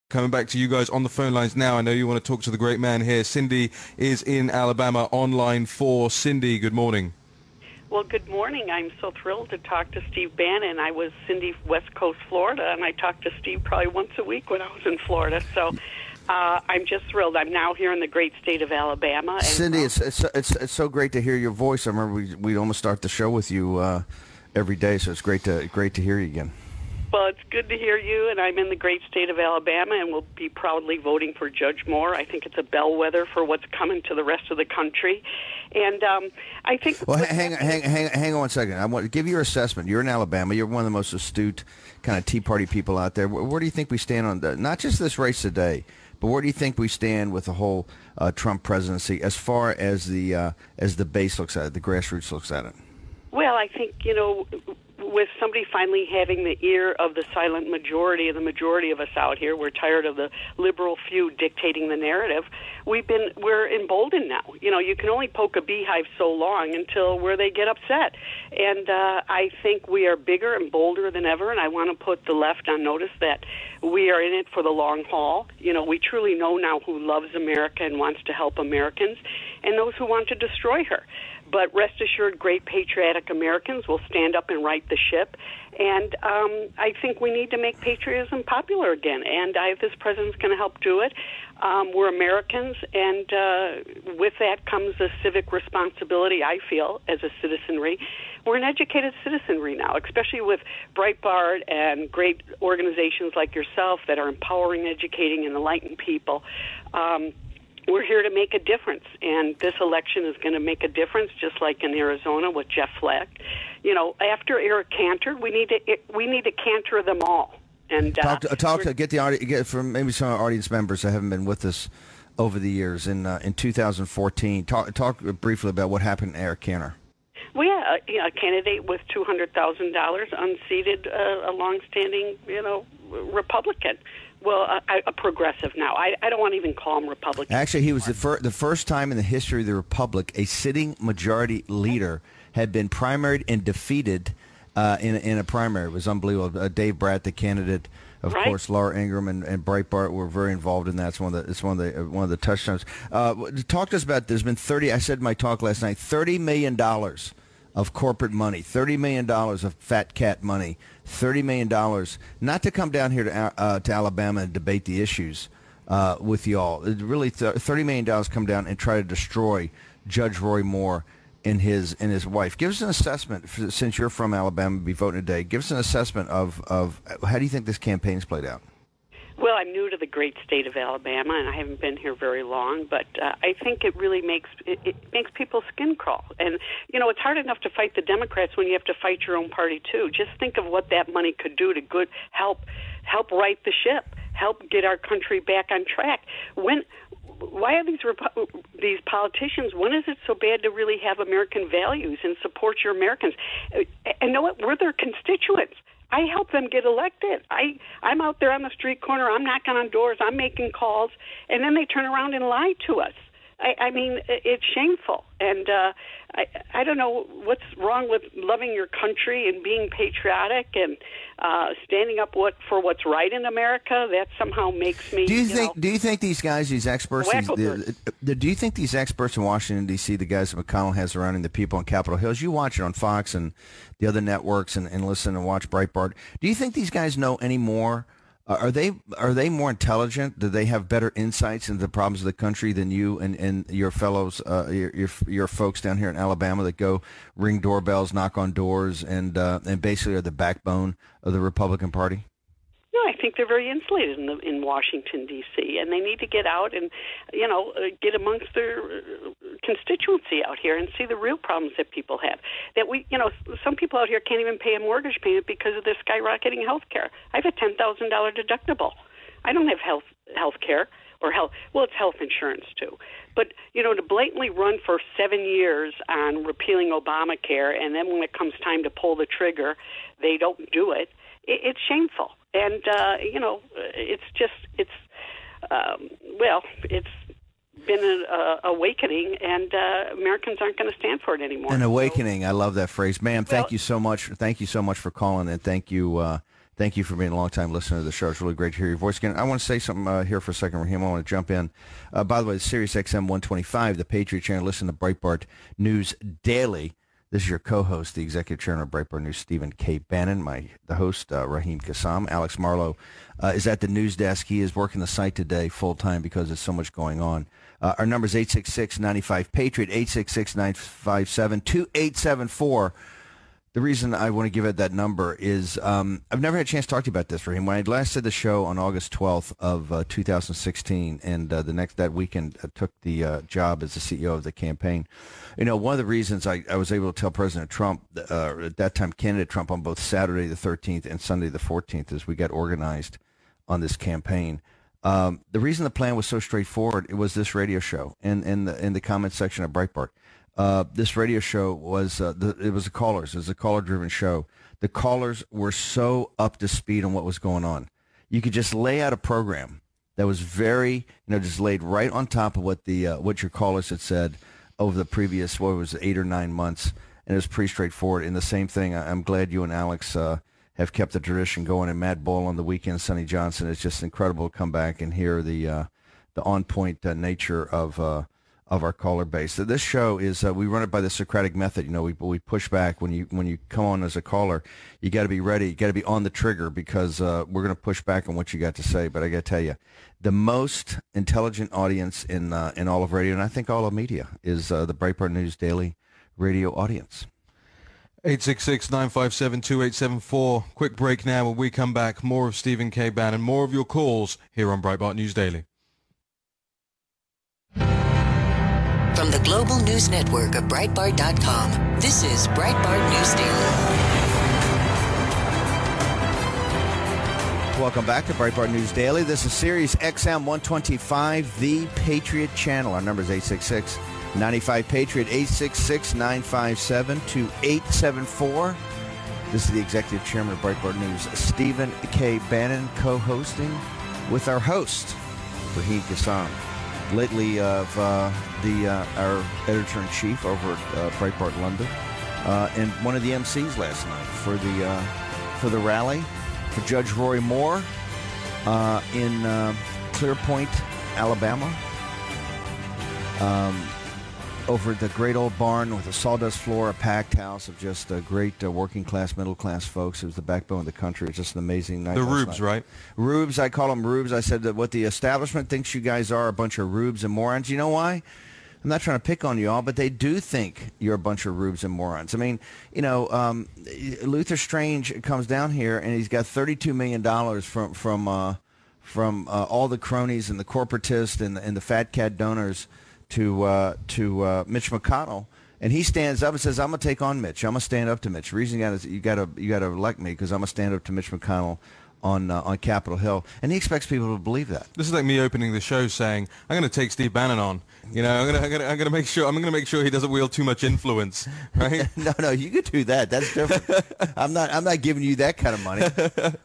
Coming back to you guys on the phone lines now. I know you want to talk to the great man here. Cindy is in Alabama on line 4. Cindy, good morning. Well, good morning. I'm so thrilled to talk to Steve Bannon. I was Cindy, West Coast, Florida, and I talked to Steve probably once a week when I was in Florida. So I'm just thrilled. I'm now here in the great state of Alabama. And, Cindy, it's so great to hear your voice. I remember we almost start the show with you every day, so it's great to hear you again. Well, it's good to hear you, and I'm in the great state of Alabama, and will be proudly voting for Judge Moore. I think it's a bellwether for what's coming to the rest of the country, and I think. Well, hang on one second. I want to give your assessment. You're in Alabama. You're one of the most astute kind of Tea Party people out there. Where do you think we stand on not just this race today, but where do you think we stand with the whole Trump presidency as far as the base looks at it, the grassroots looks at it? Well, I think, with somebody finally having the ear of the silent majority, and the majority of us out here, we're tired of the liberal few dictating the narrative. We're emboldened now. You can only poke a beehive so long until where they get upset. And I think we are bigger and bolder than ever, and I want to put the left on notice that we are in it for the long haul. We truly know now who loves America and wants to help Americans, and those who want to destroy her. But rest assured, great patriotic Americans will stand up and right the ship. And I think we need to make patriotism popular again. And this president's going to help do it. We're Americans, and with that comes a civic responsibility, I feel, as a citizenry. We're an educated citizenry now, especially with Breitbart and great organizations like yourself that are empowering, educating, and enlightening people. We're here to make a difference, and this election is going to make a difference, just like in Arizona with Jeff Flake. After Eric Cantor, we need to cantor them all. And get from maybe some of our audience members that haven't been with us over the years. In 2014, talk briefly about what happened to Eric Cantor. Well, a candidate with $200,000, unseated, a longstanding, Republican. Well, a progressive now. I don't want to even call him Republican. Actually, he was the first time in the history of the Republic a sitting majority leader had been primaried and defeated in a primary. It was unbelievable. Dave Bratt, the candidate, of course, Laura Ingraham and Breitbart were very involved in that. It's one of the touchdowns. Talk to us about. There's been 30. I said in my talk last night, $30 million of corporate money, $30 million of fat cat money, $30 million, not to come down here to Alabama and debate the issues with y'all. It really, $30 million come down and try to destroy Judge Roy Moore and his wife. Give us an assessment, since you're from Alabama, be voting today. Give us an assessment of how do you think this campaign's played out? Well, I'm new to the great state of Alabama, and I haven't been here very long, but I think it really makes people's skin crawl. And, it's hard enough to fight the Democrats when you have to fight your own party, too. Just think of what that money could do to help right the ship, help get our country back on track. Why are these politicians, when is it so bad to really have American values and support your Americans? And know what? We're their constituents. I help them get elected. I'm out there on the street corner. I'm knocking on doors. I'm making calls. And then they turn around and lie to us. I mean, it's shameful. And I don't know what's wrong with loving your country and being patriotic and standing up for what's right in America. That somehow makes me. Do you think these guys, these experts, do you think these experts in Washington D.C., the guys that McConnell has surrounding the people on Capitol Hill, you watch it on Fox and the other networks and listen and watch Breitbart. Do you think these guys know any more? Are they more intelligent? Do they have better insights into the problems of the country than you and your fellows, your folks down here in Alabama that go ring doorbells, knock on doors, and basically are the backbone of the Republican Party? No, I think they're very insulated in Washington, D.C., and they need to get out and, get amongst their constituency out here and see the real problems that people have. That some people out here can't even pay a mortgage payment because of their skyrocketing health care. I have a $10,000 deductible. I don't have health care or health. Well, it's health insurance, too. But, to blatantly run for 7 years on repealing Obamacare, and then when it comes time to pull the trigger, they don't do it. It's shameful. And, it's been an awakening, and Americans aren't going to stand for it anymore. An awakening. I love that phrase. Ma'am, thank you so much. Thank you so much for calling, and thank you Thank you for being a long-time listener to the show. It's really great to hear your voice again. I want to say something here for a second, Raheem. I want to jump in. By the way, Sirius XM 125, the Patriot Channel. Listen to Breitbart News Daily. This is your co-host, the executive chairman of Breitbart News, Stephen K. Bannon. The host, Raheem Kassam. Alex Marlowe is at the news desk. He is working the site today full-time because there's so much going on. Our number is 866-95-PATRIOT, 866-957-2874. The reason I want to give it that number is I've never had a chance to talk to you about this, Raheem. When I last did the show on August 12th of 2016, and that weekend I took the job as the CEO of the campaign, one of the reasons I was able to tell President Trump, at that time candidate Trump, on both Saturday the 13th and Sunday the 14th, as we got organized on this campaign. The reason the plan was so straightforward, it was this radio show and in the comment section of Breitbart. This radio show was it was a caller-driven show. The callers were so up to speed on what was going on. You could just lay out a program that was very, just laid right on top of what what your callers had said over the previous, 8 or 9 months, and it was pretty straightforward. And the same thing, I'm glad you and Alex have kept the tradition going. And Matt Boyle on the weekend, Sonny Johnson. It's just incredible to come back and hear the on-point nature of our caller base. So this show is we run it by the Socratic method. We push back when you come on as a caller. You got to be ready. You got to be on the trigger because we're going to push back on what you got to say. But I got to tell you, the most intelligent audience in all of radio, and I think all of media, is the Breitbart News Daily radio audience. 866-957-2874. Quick break now. When we come back, more of Stephen K. Bannon, more of your calls here on Breitbart News Daily. From the global news network of Breitbart.com, this is Breitbart News Daily. Welcome back to Breitbart News Daily. This is Sirius XM 125, the Patriot Channel. Our number is 866-95-PATRIOT, 866-957-2874. This is the executive chairman of Breitbart News, Stephen K. Bannon, co-hosting with our host, Raheem Kassam. Lately of our editor-in-chief over at Breitbart London, and one of the MCs last night for the rally for Judge Roy Moore in Clear Point, Alabama, over at the great old barn with a sawdust floor, a packed house of just great working-class, middle-class folks. It was the backbone of the country. It was just an amazing night. The rubes, right? Rubes, I call them rubes. I said that what the establishment thinks you guys are, a bunch of rubes and morons. You know why? I'm not trying to pick on you all, but they do think you're a bunch of rubes and morons. I mean, Luther Strange comes down here, and he's got $32 million from all the cronies and the corporatists and the fat cat donors to Mitch McConnell, and he stands up and says, "I'm gonna take on Mitch. I'm gonna stand up to Mitch. The reason you got to elect me because I'm gonna stand up to Mitch McConnell on Capitol Hill," and he expects people to believe that. This is like me opening the show saying, "I'm going to take Steve Bannon on. I'm going to make sure he doesn't wield too much influence." Right? No, you could do that. That's different. I'm not giving you that kind of money.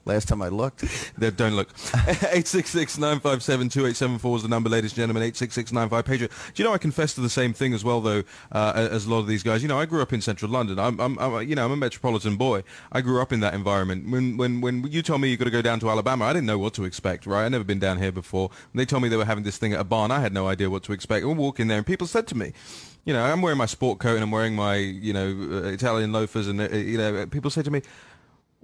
Last time I looked. Don't look. 866-957-2874 is the number, ladies and gentlemen. 866-95-PATRIOT. Do you know I confess to the same thing as well, though, as a lot of these guys. I grew up in Central London. I'm a metropolitan boy. I grew up in that environment. When you told me you got to go down to Alabama, I didn't know what to expect. Right? I'd never been down here before. When they told me they were having this thing at a barn, I had no idea what to expect. I walk in there and people said to me, I'm wearing my sport coat and I'm wearing my, Italian loafers, and, people say to me,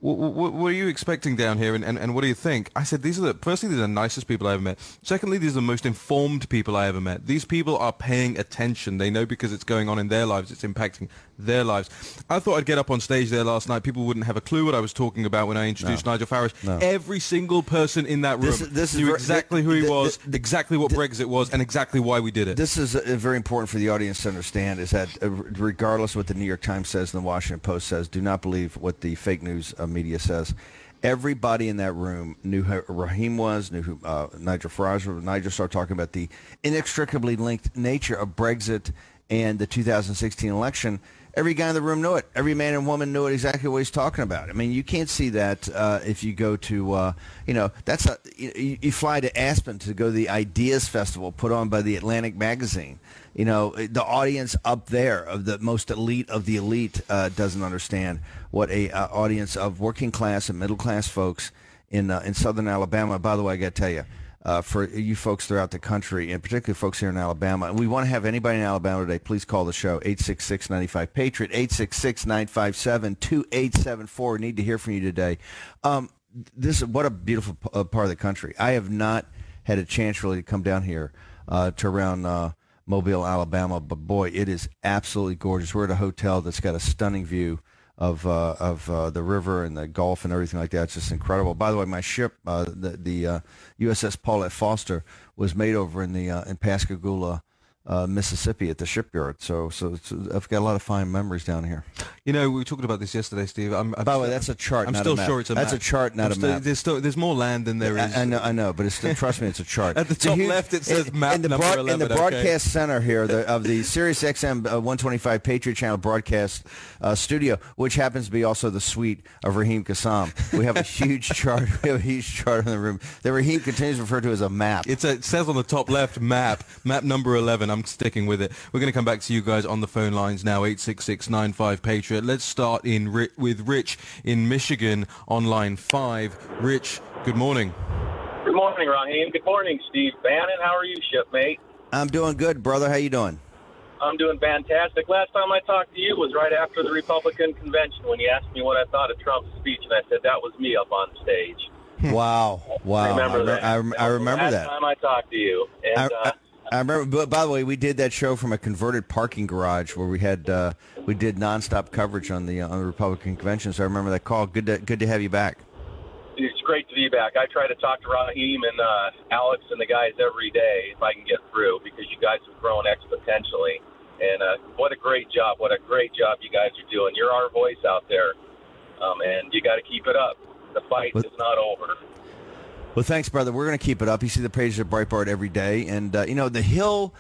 what are you expecting down here, and what do you think? I said, firstly, these are the nicest people I ever met. Secondly, these are the most informed people I ever met. These people are paying attention. They know because it's going on in their lives. It's impacting their lives. I thought I'd get up on stage there last night. People wouldn't have a clue what I was talking about when I introduced Nigel Farage. No. Every single person in that room knew exactly who he was, exactly what Brexit was, and exactly why we did it. This is very important for the audience to understand, is that regardless of what the New York Times says and the Washington Post says, do not believe what the fake news media says. Everybody in that room knew who Raheem was, knew who Nigel Farage was. Nigel started talking about the inextricably linked nature of Brexit and the 2016 election. Every guy in the room knew it. Every man and woman knew it exactly what he's talking about. I mean, you can't see that if you go to, you fly to Aspen to go to the Ideas Festival put on by the Atlantic magazine. The audience up there of the most elite of the elite doesn't understand what a audience of working class and middle class folks in southern Alabama. By the way, I got to tell you, for you folks throughout the country, and particularly folks here in Alabama, and we want to have anybody in Alabama today, please call the show, 866-95-PATRIOT, 866-957-2874. We need to hear from you today. This is what a beautiful part of the country. I have not had a chance really to come down here to around Mobile, Alabama, but boy, it is absolutely gorgeous. We're at a hotel that's got a stunning view of the river and the Gulf and everything like that. It's just incredible. By the way, my ship, the USS Paulette Foster, was made over in Pascagoula, Mississippi, at the shipyard. So I've got a lot of fine memories down here. We were talking about this yesterday, Steve. By the way, that's a chart. I'm not still a map. sure it's a map. That's a chart, not a map. There's more land than there is. I know, but trust me, it's a chart. At the top left, it says map number 11. In the broadcast center here of the Sirius XM 125 Patriot Channel broadcast studio, which happens to be also the suite of Raheem Kassam. We have a huge chart. We have a huge chart in the room that Raheem continues to refer to as a map. It says on the top left, map number 11. I'm sticking with it. We're going to come back to you guys on the phone lines now, 866-95-PATRIOT. Let's start with Rich in Michigan on line 5. Rich, good morning. Good morning, Raheem. Good morning, Steve Bannon. How are you, shipmate? I'm doing good, brother. How you doing? I'm doing fantastic. Last time I talked to you was right after the Republican convention when you asked me what I thought of Trump's speech, and I said that was me up on stage. Wow. Remember that? I remember that. Last time I talked to you. And, I remember, but by the way, we did that show from a converted parking garage where we did nonstop coverage on the Republican convention. So I remember that call. Good to have you back. It's great to be back. I try to talk to Raheem and Alex and the guys every day if I can get through, because you guys have grown exponentially. And what a great job you guys are doing. You're our voice out there, and you got to keep it up. The fight is not over. Well, thanks, brother. We're going to keep it up. You see the pages of Breitbart every day. And, the Hill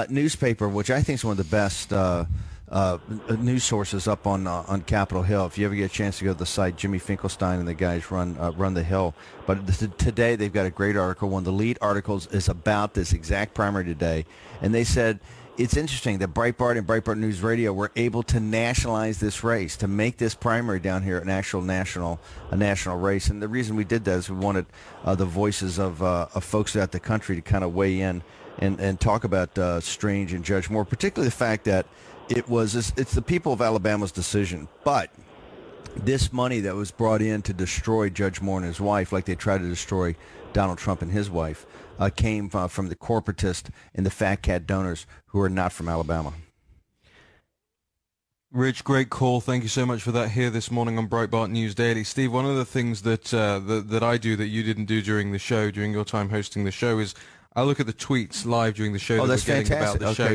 newspaper, which I think is one of the best news sources up on Capitol Hill. If you ever get a chance to go to the site, Jimmy Finkelstein and the guys run the Hill. But today they've got a great article. One of the lead articles is about this exact primary today. And they said, it's interesting that Breitbart and Breitbart News Radio were able to nationalize this race, to make this primary down here an actual national race. And the reason we did that is we wanted the voices of folks throughout the country to kind of weigh in and talk about Strange and Judge Moore, particularly the fact that it's the people of Alabama's decision. But this money that was brought in to destroy Judge Moore and his wife, like they tried to destroy Donald Trump and his wife, came from the corporatist and the fat cat donors who are not from Alabama. Rich, great call. Thank you so much for that here this morning on Breitbart News Daily. Steve, one of the things that I do that you didn't do during your time hosting the show is I look at the tweets live during the show. Oh, that's fantastic. About the show.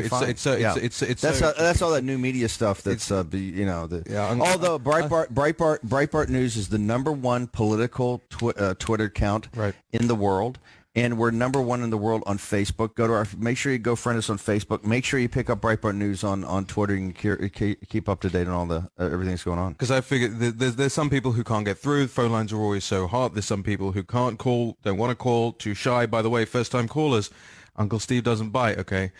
That's all that new media stuff. That's although Breitbart News is the #1 political Twitter account in the world. And we're #1 in the world on Facebook. Make sure you go friend us on Facebook. Make sure you pick up Breitbart News on Twitter and keep up to date on all the everything that's going on. Because I figure there's some people who can't get through. Phone lines are always so hot. There's some people who can't call, don't want to call, too shy. By the way, first-time callers, Uncle Steve doesn't bite. Okay.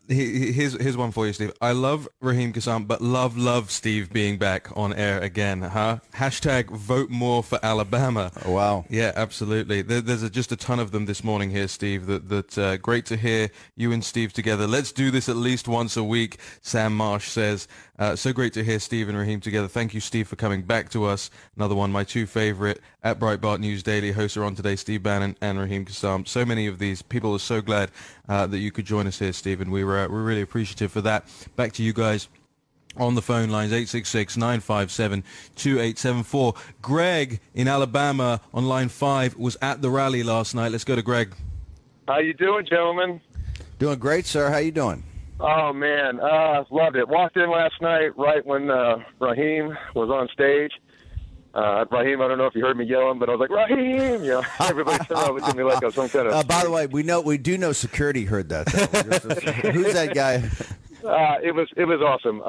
Here's one for you, Steve. I love Raheem Kassam, but love Steve being back on air again, huh? Hashtag vote more for Alabama. Oh, wow. Yeah, absolutely. There's just a ton of them this morning here, Steve. That great to hear you and Steve together. Let's do this at least once a week, Sam Marsh says. So great to hear Steve and Raheem together. Thank you, Steve, for coming back to us. Another one, my two favorite at Breitbart News Daily hosts are on today, Steve Bannon and Raheem Kassam. So many of these people are so glad that you could join us here, Steve, and we're really appreciative for that. Back to you guys on the phone lines, 866-957-2874. Greg in Alabama on line 5 was at the rally last night. Let's go to Greg. How you doing, gentlemen? Doing great, sir. How you doing? Oh, man, loved it. Walked in last night right when Raheem was on stage. Raheem, I don't know if you heard me yelling, but I was like, Raheem! You know, everybody turned around looked at me like I was some kind of... by the way, we do know security heard that. Who's that guy? It was awesome.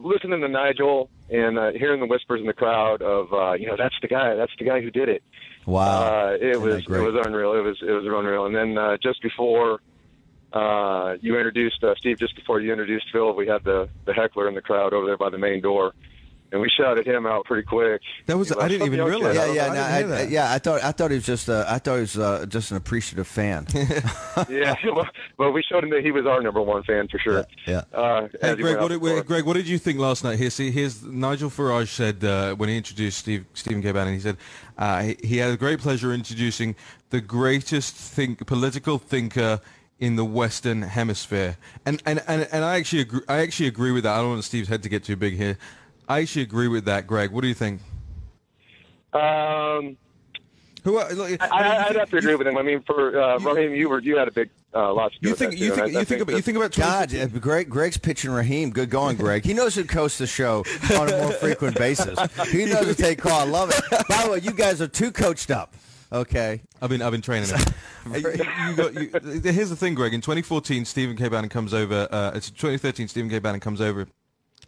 Listening to Nigel and hearing the whispers in the crowd of that's the guy who did it. Wow, it was unreal. It was unreal. And then just before you introduced Steve, just before you introduced Phil, we had the heckler in the crowd over there by the main door. And we shouted him out pretty quick. That was I didn't even realize. I thought he was just just an appreciative fan. Yeah, well, we showed him that he was our number one fan for sure. Yeah. Hey, Greg, what did you think last night? Here's Nigel Farage said when he introduced Stephen K. Bannon, he said he had a great pleasure introducing the greatest political thinker in the Western Hemisphere, and I actually agree with that. I don't want Steve's head to get too big here. I actually agree with that, Greg. What do you think? I'd have to agree with him. I mean, for Raheem, you had a big lot to do with that. You think about God, Greg's pitching Raheem. Good going, Greg. He knows who hosts the show on a more frequent basis. He knows to take call. I love it. By the way, you guys are too coached up. Okay, I've been training him. Here's the thing, Greg. In 2014, Stephen K. Bannon comes over. It's 2013. Stephen K. Bannon comes over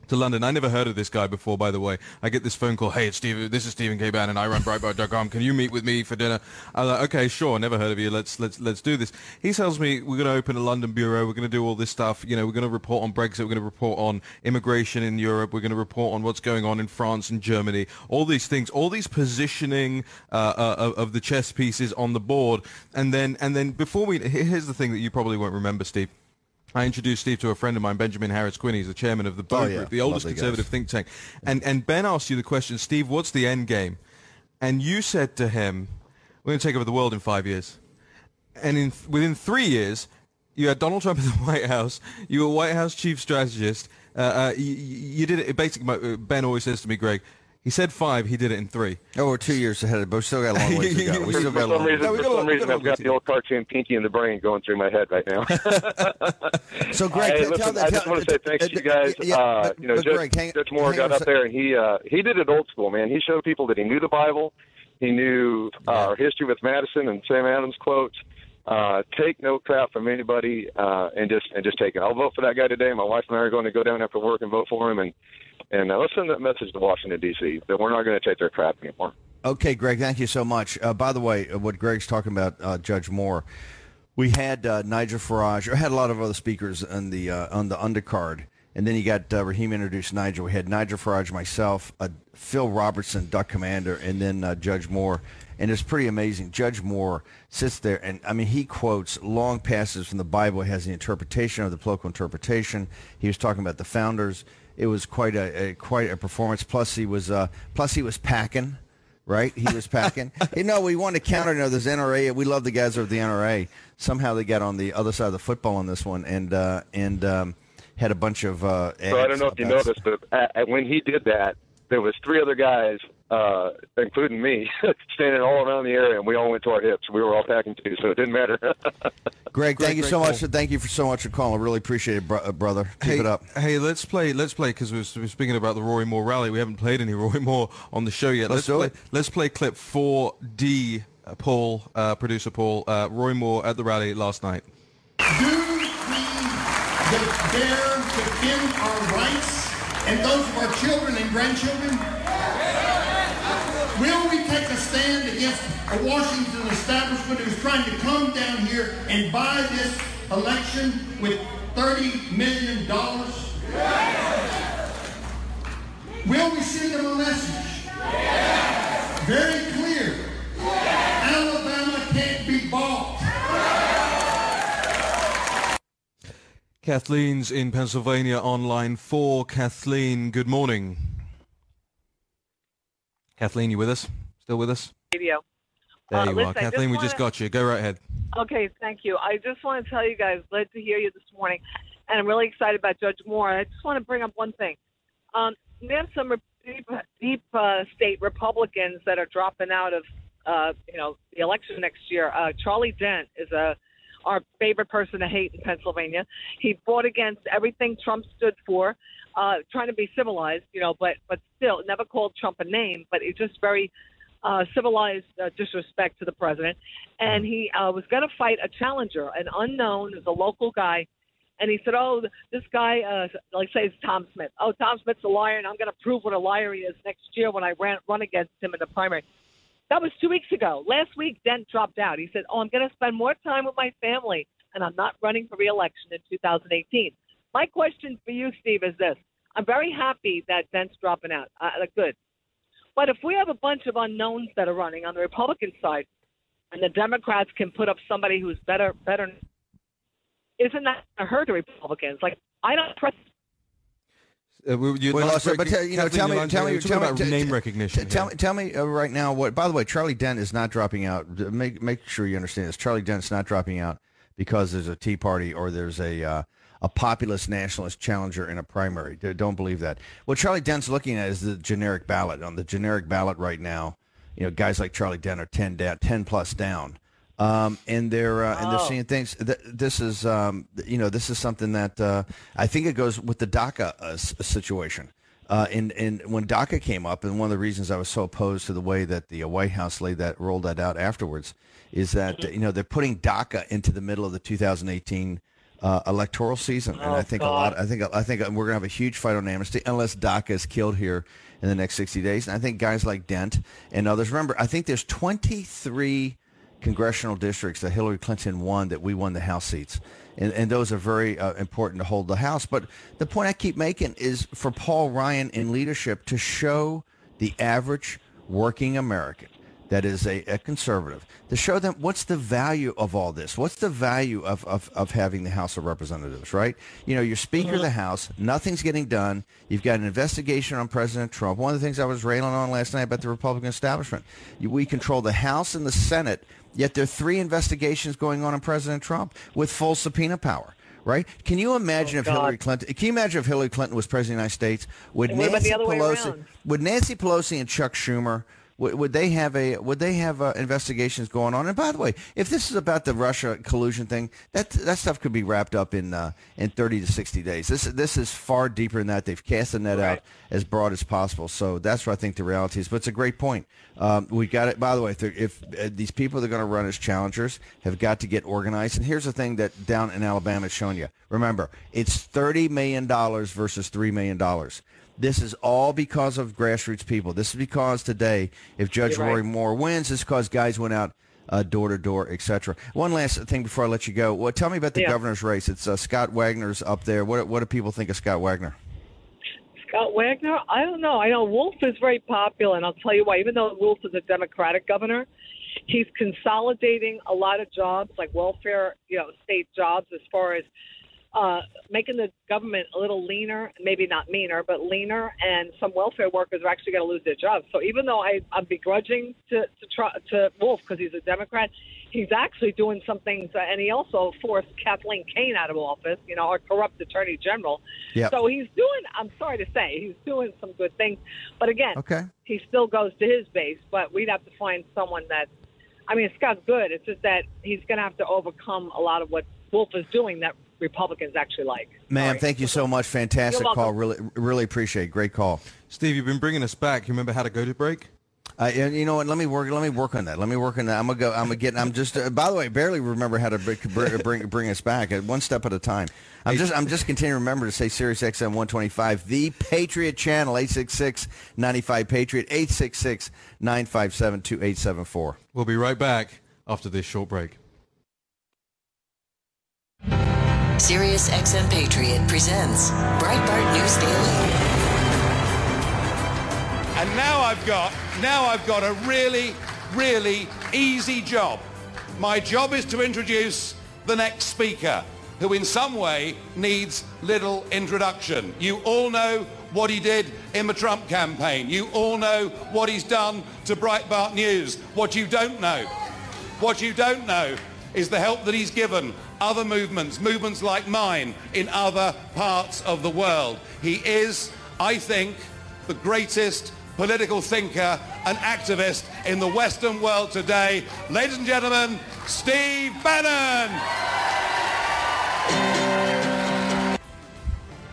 to London. I never heard of this guy before, by the way. I get this phone call. Hey, it's Steve. This is Stephen K. Bannon. I run Breitbart.com. Can you meet with me for dinner? I'm like, okay, sure. Never heard of you. Let's do this. He tells me we're going to open a London bureau. We're going to do all this stuff. We're going to report on Brexit. We're going to report on immigration in Europe. We're going to report on what's going on in France and Germany. All these things. All these positioning of the chess pieces on the board. And then before here's the thing that you probably won't remember, Steve. I introduced Steve to a friend of mine, Benjamin Harris Quinn. He's the chairman of the Bow Group, the oldest conservative think tank. And Ben asked you the question, Steve, what's the end game? And you said to him, we're going to take over the world in 5 years. And within 3 years, you had Donald Trump in the White House. You were White House chief strategist. You did it. Basically, Ben always says to me, Greg, he said 5, he did it in 3. Oh, we're 2 years ahead, but we still got a long way to go. For some reason, I've got the old cartoon Pinky in the Brain going through my head right now. So, Greg, I just want to say thanks to you guys. Judge Moore got up there, and he did it old school, man. He showed people that he knew the Bible. He knew our history with Madison and Sam Adams quotes. Take no crap from anybody, and just take it. I'll vote for that guy today. My wife and I are going to go down after work and vote for him, and let's send that message to Washington, D.C., that we're not going to take their crap anymore. Okay, Greg, thank you so much. By the way, what Greg's talking about, Judge Moore, we had Nigel Farage, or had a lot of other speakers on the undercard, and then you got Raheem introduced Nigel. We had Nigel Farage, myself, Phil Robertson, Duck Commander, and then Judge Moore. And it's pretty amazing. Judge Moore sits there, and I mean, he quotes long passages from the Bible. He has the interpretation of the political interpretation. He was talking about the founders. It was quite a performance. Plus, he was packing, right? He was packing. We want to counter. There's NRA. We love the guys over at the NRA. Somehow they got on the other side of the football on this one, and had a bunch of. So I don't know if you noticed, but when he did that, there was 3 other guys, including me, standing all around the area, and we all went to our hips. We were all packing too, so it didn't matter. Greg, thank you so much. Thank you so much for calling. I really appreciate it, brother. Keep it up. Hey, let's play because we're speaking about the Roy Moore rally. We haven't played any Roy Moore on the show yet. Let's play clip 4D. Producer Paul, Roy Moore at the rally last night. Do we dare defend our rights and those of our children and grandchildren? Will we take a stand against a Washington establishment who's trying to come down here and buy this election with $30 million? Will we send them a message? Very clear. Alabama can't be bought. Kathleen's in Pennsylvania on line 4. Kathleen, good morning. Kathleen, you with us? Still with us? Radio. There you are. Kathleen, we just got you. Go right ahead. Okay, thank you. I just want to tell you guys, glad to hear you this morning, and I'm really excited about Judge Moore. I just want to bring up one thing. We have some deep state Republicans that are dropping out of the election next year. Charlie Dent is our favorite person to hate in Pennsylvania. He fought against everything Trump stood for, trying to be civilized, but still never called Trump a name, but it's just very civilized disrespect to the president. And he was going to fight a challenger, an unknown, is a local guy, And he said, oh, this guy, like say it's Tom Smith. Oh, Tom Smith's a liar, and I'm going to prove what a liar he is next year when I run against him in the primary. That was 2 weeks ago. Last week, Dent dropped out. He said, I'm going to spend more time with my family, and I'm not running for re-election in 2018. My question for you, Steve, is this. I'm very happy that Dent's dropping out. Good. But if we have a bunch of unknowns that are running on the Republican side, and the Democrats can put up somebody who's better, isn't that going to hurt the Republicans? Like, I don't trust. Tell me name recognition. Tell me right now what. By the way, Charlie Dent is not dropping out. Make sure you understand this. Charlie Dent's not dropping out because there's a Tea Party or there's a populist nationalist challenger in a primary. Don't believe that. What Charlie Dent's looking at is the generic ballot. On the generic ballot right now, guys like Charlie Dent are 10 plus down. And they're seeing things. This is something that I think it goes with the DACA situation. And when DACA came up, and one of the reasons I was so opposed to the way that the White House rolled that out afterwards, is that they're putting DACA into the middle of the 2018 electoral season, and I think I think we're gonna have a huge fight on amnesty unless DACA is killed here in the next 60 days. And I think guys like Dent and others. Remember, I think there's 23 congressional districts that Hillary Clinton won that we won the House seats. And those are very important to hold the House. But the point I keep making is for Paul Ryan in leadership to show the average working American that is a conservative, to show them what's the value of all this. What's the value of having the House of Representatives, right? You're Speaker of the House, nothing's getting done. You've got an investigation on President Trump. One of the things I was railing on last night about the Republican establishment, we control the House and the Senate, yet there are 3 investigations going on President Trump with full subpoena power. Right? Can you imagine if Hillary Clinton? Can you imagine if Hillary Clinton was president of the United States? Would Nancy Pelosi and Chuck Schumer? Would they have investigations going on? And by the way, if this is about the Russia collusion thing, that stuff could be wrapped up in 30 to 60 days. This is far deeper than that. They've cast the net out as broad as possible. So that's what I think the reality is. But it's a great point. We got it. By the way, if these people that are going to run as challengers have got to get organized. And here's the thing that down in Alabama is showing you. Remember, it's $30 million versus $3 million. This is all because of grassroots people. This is because today, if Judge Rory Moore wins, it's because guys went out door to door, etc. One last thing before I let you go. Well, tell me about the governor's race. It's Scott Wagner's up there. What do people think of Scott Wagner? Scott Wagner? I don't know. I know Wolf is very popular, and I'll tell you why. Even though Wolf is a Democratic governor, he's consolidating a lot of jobs, like welfare, state jobs, as far as making the government a little leaner, maybe not meaner, but leaner, and some welfare workers are actually going to lose their jobs. So even though I'm begrudging to Wolf because he's a Democrat, he's actually doing some things, and he also forced Kathleen Kane out of office, our corrupt attorney general. Yep. So he's doing, I'm sorry to say, he's doing some good things. But again, he still goes to his base, but we'd have to find someone that, Scott's good. It's just that he's going to have to overcome a lot of what Wolf is doing that Republicans actually like. Ma'am, thank you so much. Fantastic call. Really appreciate it. Great call. Steve, you've been bringing us back. You remember how to go to break? You know what? Let me work on that. I'm just. By the way, barely remember how to bring us back. One step at a time. I'm just continuing to remember to say Sirius XM 125, the Patriot channel, 866-95 Patriot, 866-957-2874. We'll be right back after this short break. Sirius XM Patriot presents Breitbart News Daily. And now I've got a really, really easy job. My job is to introduce the next speaker, who in some way needs little introduction. You all know what he did in the Trump campaign. You all know what he's done to Breitbart News. What you don't know is the help that he's given other movements like mine in other parts of the world. He is, I think, the greatest political thinker and activist in the Western world today. Ladies and gentlemen, Steve Bannon.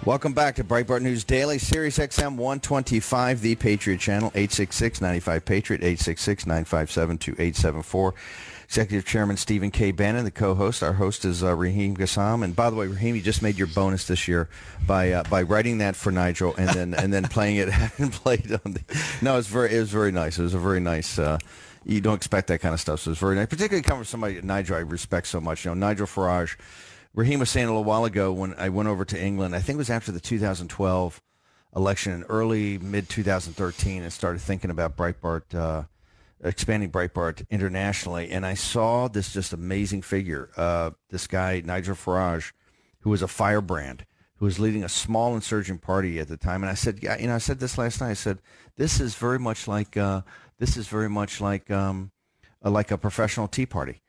Welcome back to Breitbart News Daily, Sirius XM 125, the Patriot Channel, 866-95-PATRIOT, 866-957-2874. Executive Chairman Stephen K. Bannon, the co-host. Our host is Raheem Gassam. And by the way, Raheem, you just made your bonus this year by writing that for Nigel and then playing it and played on the. No, it was very nice. It was a very nice. You don't expect that kind of stuff, so it's very nice. Particularly coming from somebody Nigel I respect so much. You know, Nigel Farage. Raheem was saying a little while ago when I went over to England, I think it was after the 2012 election in early mid-2013, and started thinking about Breitbart, expanding Breitbart internationally, and I saw this just amazing figure, this guy, Nigel Farage, who was a firebrand, who was leading a small insurgent party at the time. And I said, yeah, I said this last night, I said, this is very much like a professional Tea Party.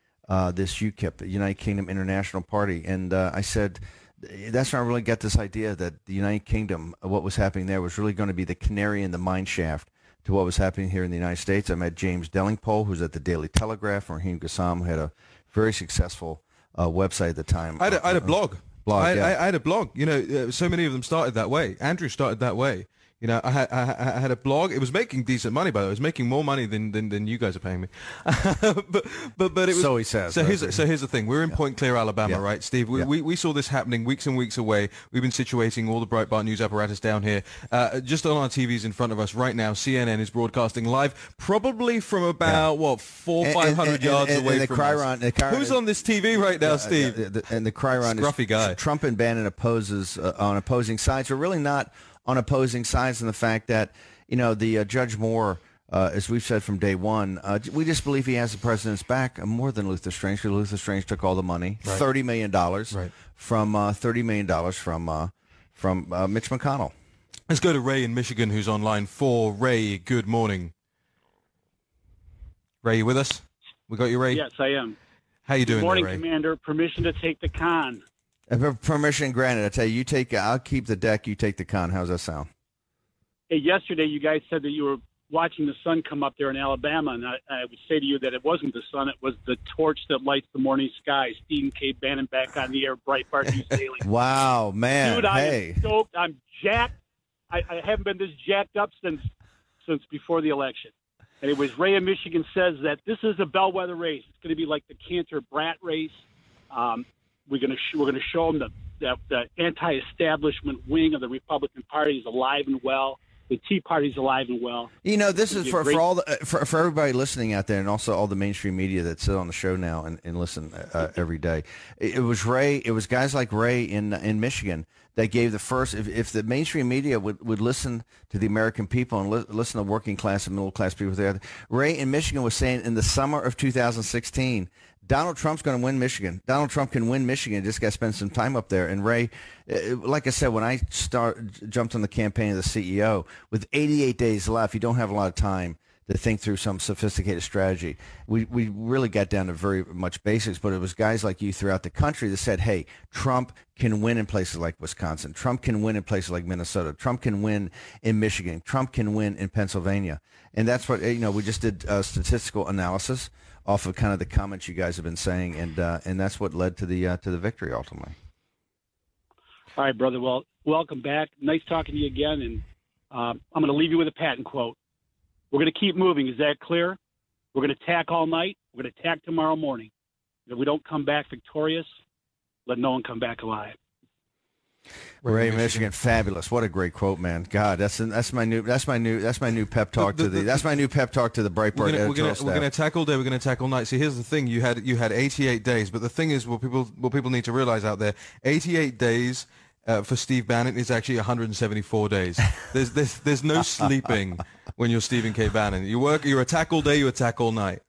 This UKIP, the United Kingdom International Party. And I said, that's when I really got this idea that the United Kingdom, what was happening there, was really going to be the canary in the mine shaft to what was happening here in the United States. I met James Dellingpole, who's at the Daily Telegraph, and Raheem Gassam, who had a very successul website at the time. I had a blog. I had a blog. You know, so many of them started that way. Andrew started that way. You know, I had a blog. It was making decent money, by the way. It was making more money than you guys are paying me. but it was. So he says. So here's the thing. We're in Point Clear, Alabama, right, Steve? We saw this happening weeks and weeks away. We've been situating all the Breitbart news apparatus down here. Just on our TVs in front of us right now, CNN is broadcasting live, probably from about 400-500 yards away from us. Who's on this TV right now, Steve? And the Chyron Scruffy guy. Trump and Bannon opposes on opposing sides. Are really not on opposing sides, in the fact that, you know, the Judge Moore, as we've said from day one, we just believe he has the president's back more than Luther Strange, because Luther Strange took all the money, right. $30 million from Mitch McConnell. Let's go to Ray in Michigan, who's on line 4. Ray, good morning. Ray, you with us? We got you, Ray? Yes, I am. How you doing, good morning, Ray? Commander. Permission to take the con. Permission granted. I tell you, I'll keep the deck, you take the con. How's that sound? Hey, yesterday you guys said that you were watching the sun come up there in Alabama, and I would say to you that it wasn't the sun, it was the torch that lights the morning sky. Stephen K. Bannon back on the air, Breitbart News Daily. Wow, man. Dude, I am stoked. I'm jacked. I haven't been this jacked up since before the election. Anyways, Ray in Michigan says that this is a bellwether race. It's going to be like the Cantor-Bratt race. We're going to show them that the anti-establishment wing of the Republican Party is alive and well. The Tea Party is alive and well. You know, this is for everybody listening out there, and also all the mainstream media that sit on the show now and listen every day. It was guys like Ray in Michigan that gave the first. If the mainstream media would listen to the American people and listen to working class and middle class people there, Ray in Michigan was saying in the summer of 2016. Donald Trump's going to win Michigan. Donald Trump can win Michigan. Just got to spend some time up there. And Ray, like I said, when I jumped on the campaign of the CEO, with 88 days left, you don't have a lot of time to think through some sophisticated strategy. We really got down to very much basics, but it was guys like you throughout the country that said, hey, Trump can win in places like Wisconsin. Trump can win in places like Minnesota. Trump can win in Michigan. Trump can win in Pennsylvania. And that's what, we just did statistical analysis off of kind of the comments you guys have been saying, and that's what led to the victory ultimately. All right, brother. Well, welcome back. Nice talking to you again, and I'm going to leave you with a patent quote. We're going to keep moving. Is that clear? We're going to attack all night. We're going to attack tomorrow morning. If we don't come back victorious, let no one come back alive. Ray, Michigan, fabulous! What a great quote, man. God, that's my new pep talk to the Breitbart editorial staff. We're going to attack all day. We're going to attack all night. See, here's the thing: you had 88 days, but the thing is, what people need to realize out there, 88 days for Steve Bannon is actually 174 days. There's no sleeping when you're Stephen K. Bannon. You attack all day, you attack all night.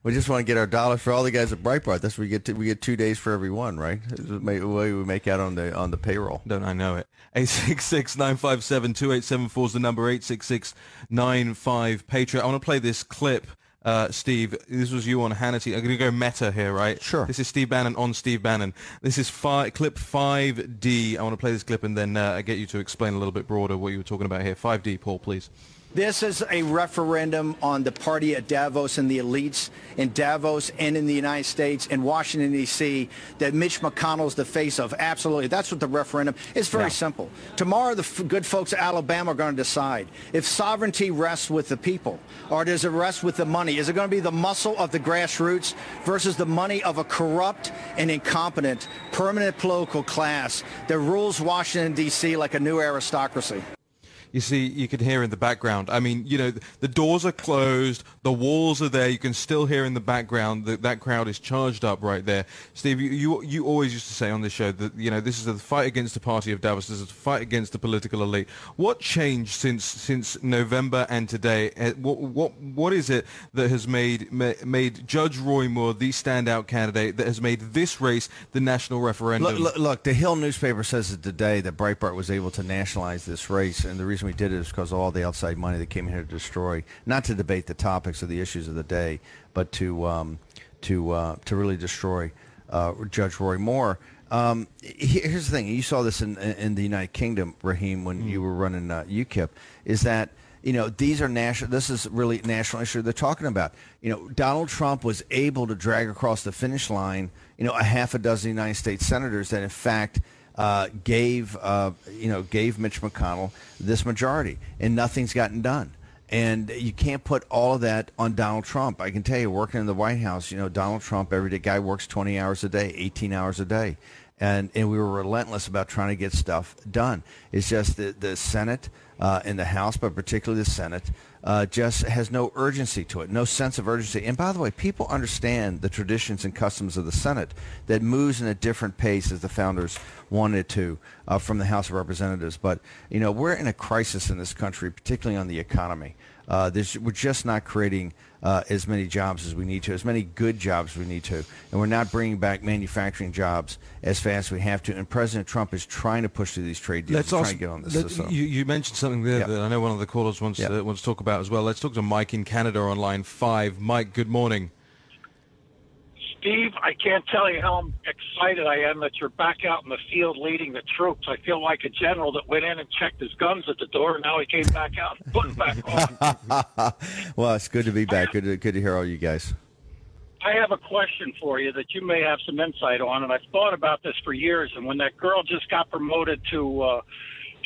We just want to get our dollars for all the guys at Breitbart. That's what we get. We get 2 days for every one, right? That's the way we make out on the payroll. Don't I know it? 866-957-2874 is the number. 866-95-PATRIOT. I want to play this clip, Steve. This was you on Hannity. I'm going to go meta here, right? Sure. This is Steve Bannon on Steve Bannon. This is clip 5D. I want to play this clip and then get you to explain a little bit broader what you were talking about here. 5D, Paul, please. This is a referendum on the party at Davos and the elites in Davos and in the United States and Washington, D.C. that Mitch McConnell is the face of. Absolutely. That's what the referendum is. Very simple. Tomorrow, the good folks of Alabama are going to decide if sovereignty rests with the people or does it rest with the money. Is it going to be the muscle of the grassroots versus the money of a corrupt and incompetent permanent political class that rules Washington, D.C. like a new aristocracy? You see, you can hear in the background. I mean, you know, the doors are closed, the walls are there. You can still hear in the background that crowd is charged up right there. Steve, you always used to say on this show that, you know, this is a fight against the party of Davos. This is a fight against the political elite. What changed since November and today? What is it that has made Judge Roy Moore the standout candidate that has made this race the national referendum? Look, the Hill newspaper says that today that Breitbart was able to nationalize this race, and the reason we did it is because of all the outside money that came here to destroy, not to debate the topics or the issues of the day, but to really destroy Judge Roy Moore. Here's the thing: you saw this in the United Kingdom, Raheem, when you were running UKIP. Is that, you know, these are national. This is really national issue they're talking about. You know, Donald Trump was able to drag across the finish line, you know, a half a dozen United States senators that, in fact, gave Mitch McConnell this majority, and nothing's gotten done. And you can't put all of that on Donald Trump. I can tell you, working in the White House, you know, Donald Trump, every day guy works 20 hours a day, 18 hours a day. And we were relentless about trying to get stuff done. It's just the Senate and the House, but particularly the Senate, just has no urgency to it, no sense of urgency. And by the way, people understand the traditions and customs of the Senate that moves in a different pace as the founders wanted to from the House of Representatives. But, you know, we're in a crisis in this country, particularly on the economy. We're just not creating as many jobs as we need to, as many good jobs as we need to, and we're not bringing back manufacturing jobs as fast as we have to. And President Trump is trying to push through these trade deals, trying to get on this. You mentioned something there that I know one of the callers wants to talk about as well. Let's talk to Mike in Canada on line 5. Mike, good morning. Steve, I can't tell you how excited I am that you're back out in the field leading the troops. I feel like a general that went in and checked his guns at the door, and now he came back out and put them back on. Well, it's good to be back. Good to hear all you guys. I have a question for you that you may have some insight on, and I've thought about this for years. And when that girl just got promoted to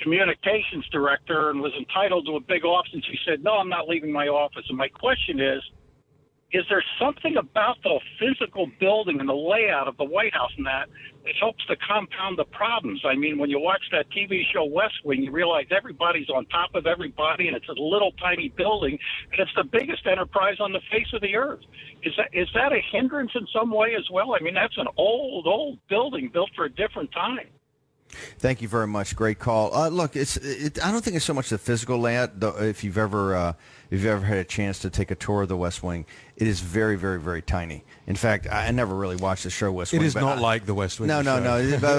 communications director and was entitled to a big office, and she said, "No, I'm not leaving my office." And my question is there something about the physical building and the layout of the White House and that helps to compound the problems? I mean, when you watch that TV show West Wing, you realize everybody's on top of everybody, and it's a little tiny building, and it's the biggest enterprise on the face of the earth. Is that a hindrance in some way as well? I mean, that's an old building built for a different time. Thank you very much. Great call. Look, I don't think it's so much the physical layout. If you've ever had a chance to take a tour of the West Wing, it is very, very, very tiny. In fact, I never really watched the show West Wing. It is not like the West Wing. No.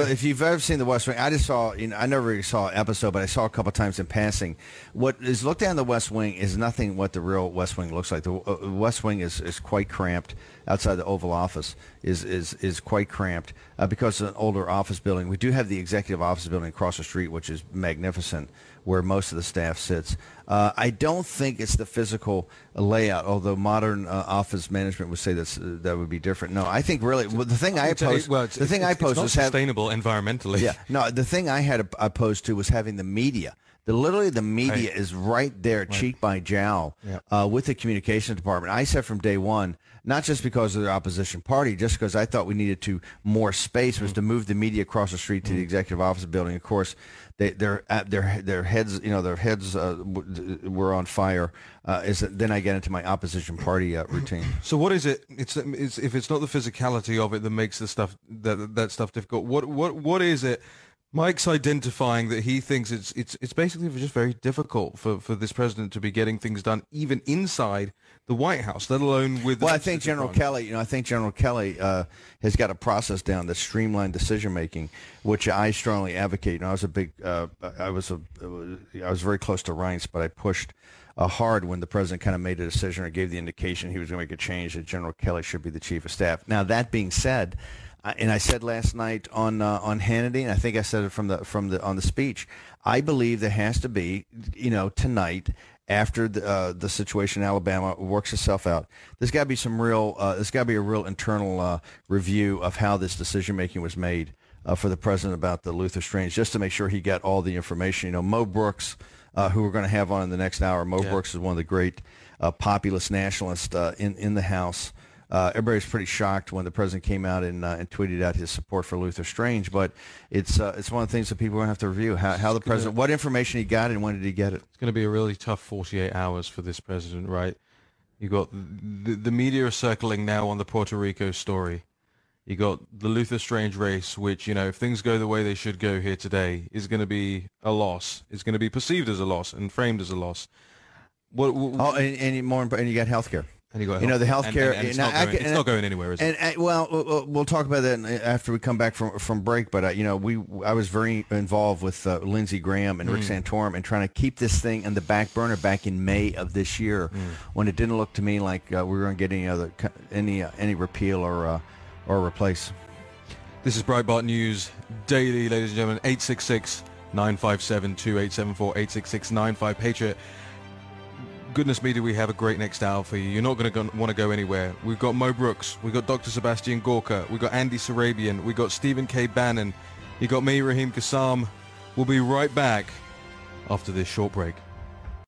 If you've ever seen the West Wing, I just saw. I never really saw an episode, but I saw a couple times in passing. What is looked at in the West Wing is nothing what the real West Wing looks like. The West Wing is quite cramped. Outside the Oval Office is quite cramped because it's an older office building. We do have the executive office building across the street, which is magnificent, where most of the staff sits. I don't think it's the physical layout, although modern office management would say that would be different. No, I think really the thing I opposed. The thing I opposed was sustainable environmentally. Yeah, no, the thing I had opposed to was having the media. Literally, the media is right there, cheek by jowl, with the communications department. I said from day one, not just because of the opposition party, just because I thought we needed more space, was to move the media across the street to the executive office building. Of course, their heads, were on fire. Then I get into my opposition party routine. So what is it? It's if it's not the physicality of it that makes the stuff that stuff difficult. What is it? Mike's identifying that he thinks it's basically just very difficult for this president to be getting things done even inside the White House, let alone with. Well, I think General Kelly has got a process down, the streamlined decision making, which I strongly advocate. I was I was very close to Reince, but I pushed hard when the president kind of made a decision or gave the indication he was going to make a change that General Kelly should be the chief of staff. Now, that being said. And I said last night on Hannity, and I think I said it on the speech. I believe there has to be, tonight, after the situation in Alabama works itself out. There's got to be some real. There's got to be a real internal review of how this decision making was made for the president about the Luther Strange, just to make sure he got all the information. You know, Mo Brooks, who we're going to have on in the next hour. Mo Brooks is one of the great populist nationalists in the House. Everybody's pretty shocked when the president came out and tweeted out his support for Luther Strange, but it's one of the things that people are going to have to review, how the president, what information he got and when did he get it. It's going to be a really tough 48 hours for this president, right? You got the media are circling now on the Puerto Rico story. You got the Luther Strange race, which, you know, if things go the way they should go here today, is going to be a loss. It's going to be perceived as a loss and framed as a loss. And you got healthcare. And you got the healthcare. And it's not going anywhere, is it? Well, we'll talk about that after we come back from break. But I was very involved with Lindsey Graham and Rick Santorum and trying to keep this thing in the back burner back in May of this year, when it didn't look to me like we were going to get any repeal or replace. This is Breitbart News Daily, ladies and gentlemen. 866-957-2874, 866-95-PATRIOT. Goodness me, do we have a great next hour for you. You're not going to want to go anywhere. We've got Mo Brooks. We've got Dr. Sebastian Gorka. We've got Andy Sarabian. We've got Stephen K. Bannon. You got me, Raheem Kassam. We'll be right back after this short break.